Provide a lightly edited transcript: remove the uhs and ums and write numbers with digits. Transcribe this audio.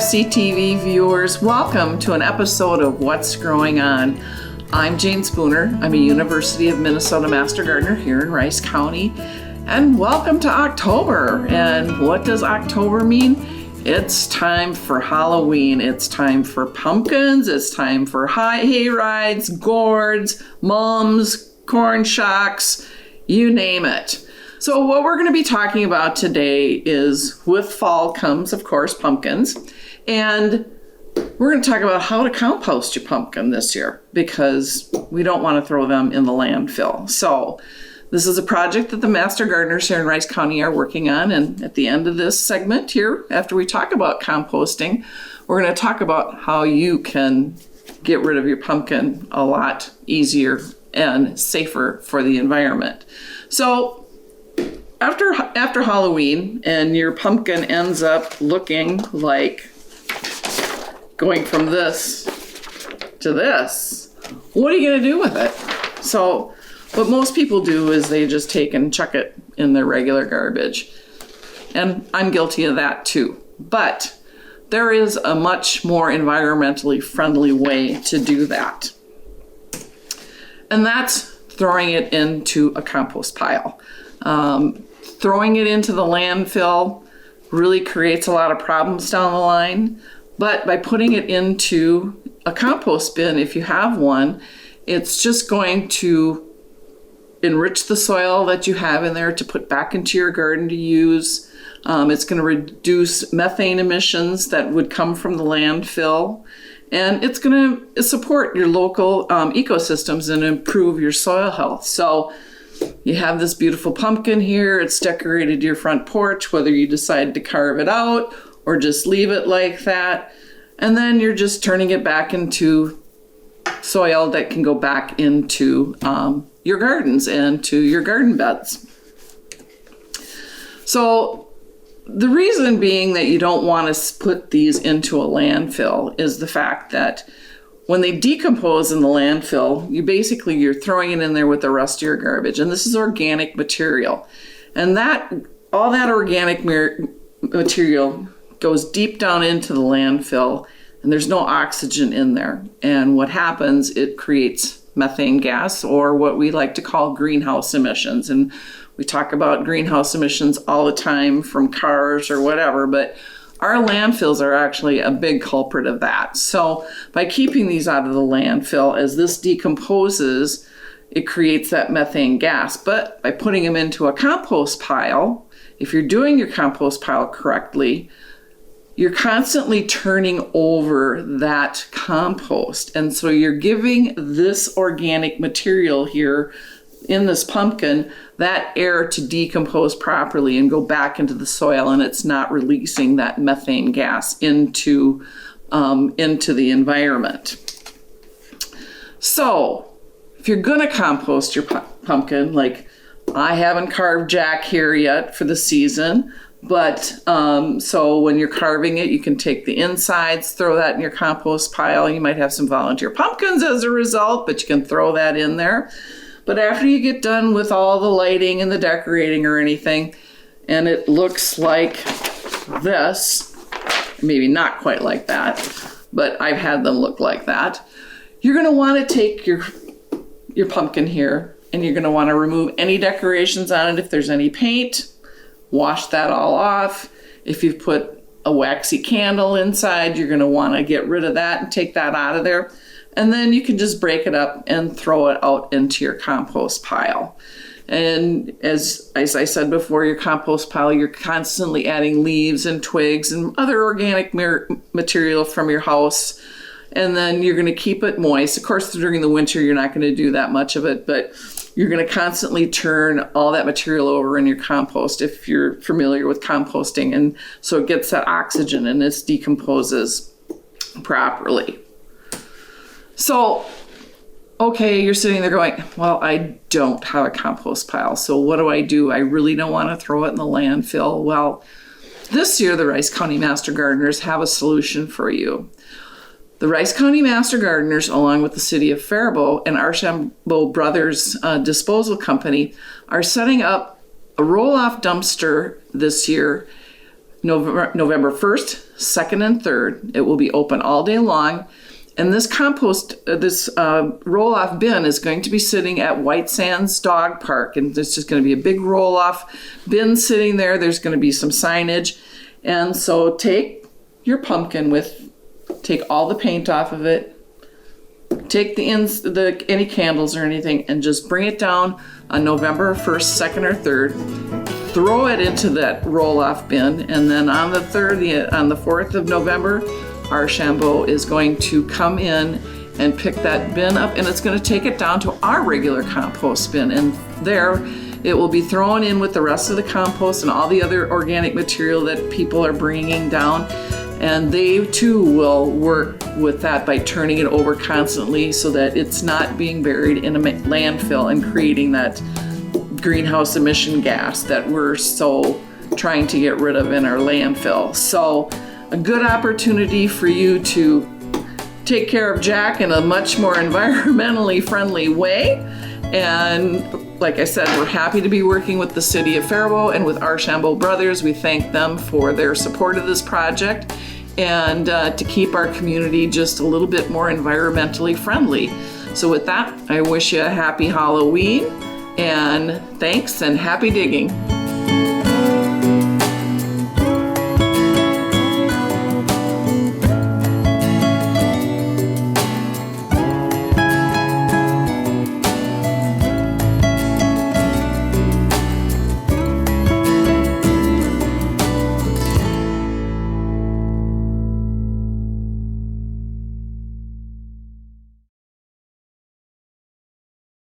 FCTV viewers, welcome to an episode of What's Growing On. I'm Jayne Spooner. I'm a University of Minnesota Master Gardener here in Rice County. And welcome to October. And what does October mean? It's time for Halloween. It's time for pumpkins. It's time for hay rides, gourds, mums, corn shocks, you name it. So what we're going to be talking about today is, with fall comes, of course, pumpkins. And we're going to talk about how to compost your pumpkin this year, because we don't want to throw them in the landfill. So this is a project that the Master Gardeners here in Rice County are working on. And at the end of this segment here, after we talk about composting, we're going to talk about how you can get rid of your pumpkin a lot easier and safer for the environment. So after Halloween and your pumpkin ends up looking like going from this to this, what are you going to do with it? So what most people do is they just take and chuck it in their regular garbage. And I'm guilty of that too. But there is a much more environmentally friendly way to do that. And that's throwing it into a compost pile. Throwing it into the landfill really creates a lot of problems down the line. But by putting it into a compost bin, if you have one, it's just going to enrich the soil that you have in there to put back into your garden to use. It's going to reduce methane emissions that would come from the landfill. And it's going to support your local ecosystems and improve your soil health. So you have this beautiful pumpkin here. It's decorated your front porch, whether you decide to carve it out or just leave it like that. And then you're just turning it back into soil that can go back into your gardens and to your garden beds. So the reason being that you don't want to put these into a landfill is the fact that when they decompose in the landfill, you're throwing it in there with the rest of your garbage. And this is organic material. And all that organic material goes deep down into the landfill, and there's no oxygen in there. And what happens, it creates methane gas, or what we like to call greenhouse emissions. And we talk about greenhouse emissions all the time from cars or whatever, but our landfills are actually a big culprit of that. So by keeping these out of the landfill, as this decomposes, it creates that methane gas. But by putting them into a compost pile, if you're doing your compost pile correctly, you're constantly turning over that compost. And so you're giving this organic material here in this pumpkin that air to decompose properly and go back into the soil, and it's not releasing that methane gas into the environment. So if you're going to compost your pumpkin, like I haven't carved Jack here yet for the season, but so when you're carving it, you can take the insides, throw that in your compost pile. You might have some volunteer pumpkins as a result, but you can throw that in there. But after you get done with all the lighting and the decorating or anything, and it looks like this, maybe not quite like that, but I've had them look like that, you're going to want to take your pumpkin here, and you're going to want to remove any decorations on it. If there's any paint, wash that all off. If you've put a waxy candle inside, you're going to want to get rid of that and take that out of there. And then you can just break it up and throw it out into your compost pile. And as I said before, your compost pile, you're constantly adding leaves and twigs and other organic material from your house. And then you're going to keep it moist. Of course, during the winter, you're not going to do that much of it, but you're going to constantly turn all that material over in your compost if you're familiar with composting. And so it gets that oxygen and it decomposes properly. So, okay, you're sitting there going, well, I don't have a compost pile, so what do? I really don't want to throw it in the landfill. Well, this year, the Rice County Master Gardeners have a solution for you. The Rice County Master Gardeners, along with the city of Faribault and Archambault Brothers Disposal Company, are setting up a roll-off dumpster this year November 1st, 2nd, and 3rd. It will be open all day long. And this roll-off bin is going to be sitting at White Sands Dog Park. And there's just going to be a big roll-off bin sitting there. There's going to be some signage. And so take your pumpkin take all the paint off of it, take any candles or anything, and just bring it down on November 1st, 2nd, or 3rd. Throw it into that roll-off bin. And then on the 4th of November, Archambault is going to come in and pick that bin up, and it's going to take it down to our regular compost bin, and there it will be thrown in with the rest of the compost and all the other organic material that people are bringing down, and they too will work with that by turning it over constantly so that it's not being buried in a landfill and creating that greenhouse emission gas that we're so trying to get rid of in our landfill. So a good opportunity for you to take care of Jack in a much more environmentally friendly way. And like I said, we're happy to be working with the City of Faribault and with Archambault Brothers. We thank them for their support of this project and to keep our community just a little bit more environmentally friendly. So with that, I wish you a happy Halloween, and thanks and happy digging.